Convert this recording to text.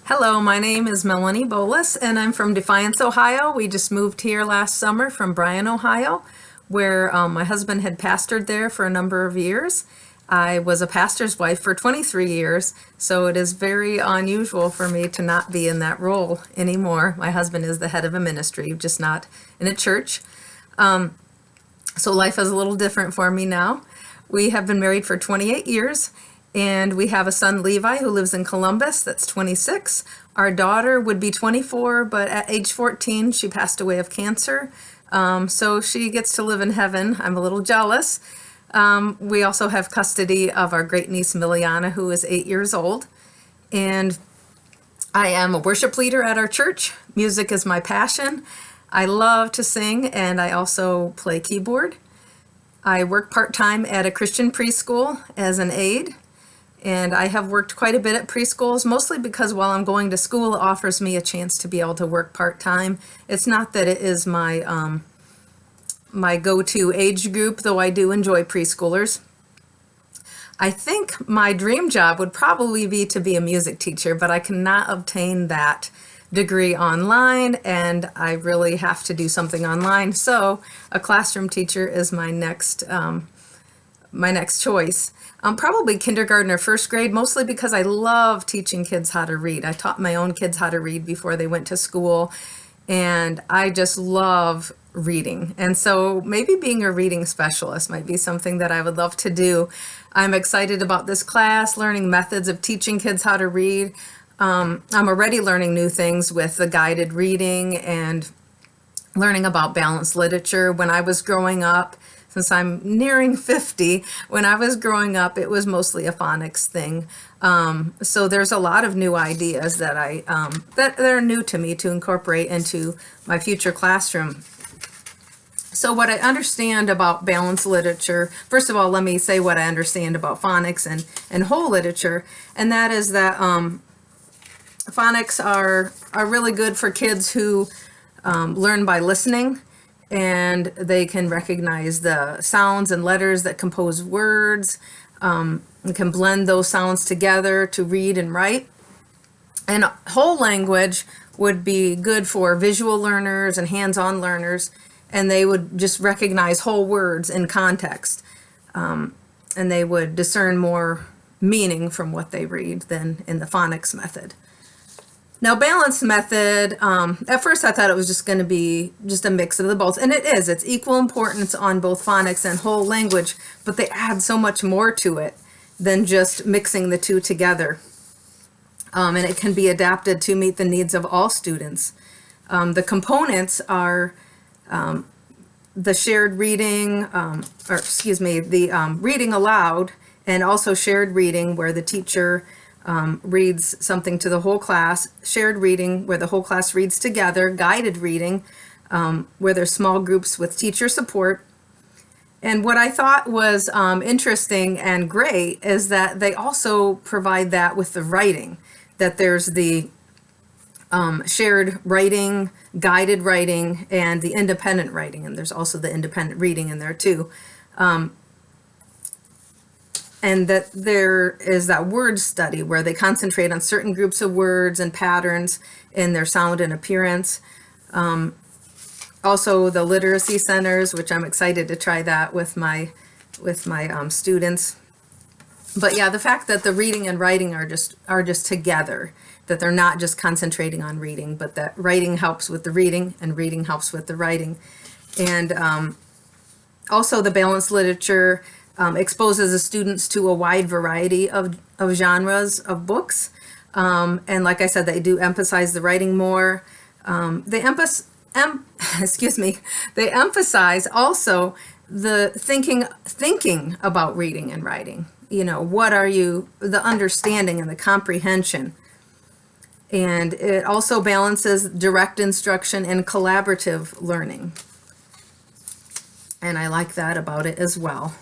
Hello, my name is Melanie Bolas, and I'm from Defiance, Ohio. We just moved here last summer from Bryan, Ohio, where my husband had pastored there for a number of years. I was a pastor's wife for 23 years, so it is very unusual for me to not be in that role anymore. My husband is the head of a ministry, just not in a church. So life is a little different for me now. We have been married for 28 years, and we have a son, Levi, who lives in Columbus, that's 26. Our daughter would be 24, but at age 14, she passed away of cancer. So she gets to live in heaven. I'm a little jealous. We also have custody of our great niece, Miliana, who is 8 years old. And I am a worship leader at our church. Music is my passion. I love to sing, and I also play keyboard. I work part-time at a Christian preschool as an aide, and I have worked quite a bit at preschools, mostly because while I'm going to school, it offers me a chance to be able to work part-time. It's not that it is my my go-to age group, though I do enjoy preschoolers. I think my dream job would probably be to be a music teacher, but I cannot obtain that degree online, and I really have to do something online. So a classroom teacher is my next choice. Probably kindergarten or first grade, mostly because I love teaching kids how to read. I taught my own kids how to read before they went to school, and I just love reading. And so maybe being a reading specialist might be something that I would love to do. I'm excited about this class, learning methods of teaching kids how to read. I'm already learning new things with the guided reading and learning about balanced literature. When I was growing up, since I'm nearing 50, when I was growing up, it was mostly a phonics thing. So there's a lot of new ideas that that are new to me to incorporate into my future classroom. So what I understand about balanced literature, first of all, let me say what I understand about phonics and whole literature, and that is that phonics are really good for kids who learn by listening, and they can recognize the sounds and letters that compose words, and can blend those sounds together to read and write. And whole language would be good for visual learners and hands-on learners, and they would just recognize whole words in context, and they would discern more meaning from what they read than in the phonics method. Now, balanced method, at first I thought it was just going to be just a mix of the both, and it is. It's equal importance on both phonics and whole language, but they add so much more to it than just mixing the two together. And it can be adapted to meet the needs of all students. The components are the shared reading, the reading aloud, and also shared reading where the teacher reads something to the whole class, shared reading where the whole class reads together, guided reading where there's small groups with teacher support. And what I thought was interesting and great is that they also provide that with the writing, that there's the shared writing, guided writing, and the independent writing, and there's also the independent reading in there too. And that there is that word study where they concentrate on certain groups of words and patterns in their sound and appearance. Also the literacy centers, which I'm excited to try that with my students. But yeah, the fact that the reading and writing are just together, that they're not just concentrating on reading, but that writing helps with the reading and reading helps with the writing. And also the balanced literature exposes the students to a wide variety of genres of books. And like I said, they do emphasize the writing more. They emphasize also the thinking about reading and writing. You know, the understanding and the comprehension. And it also balances direct instruction and collaborative learning. And I like that about it as well.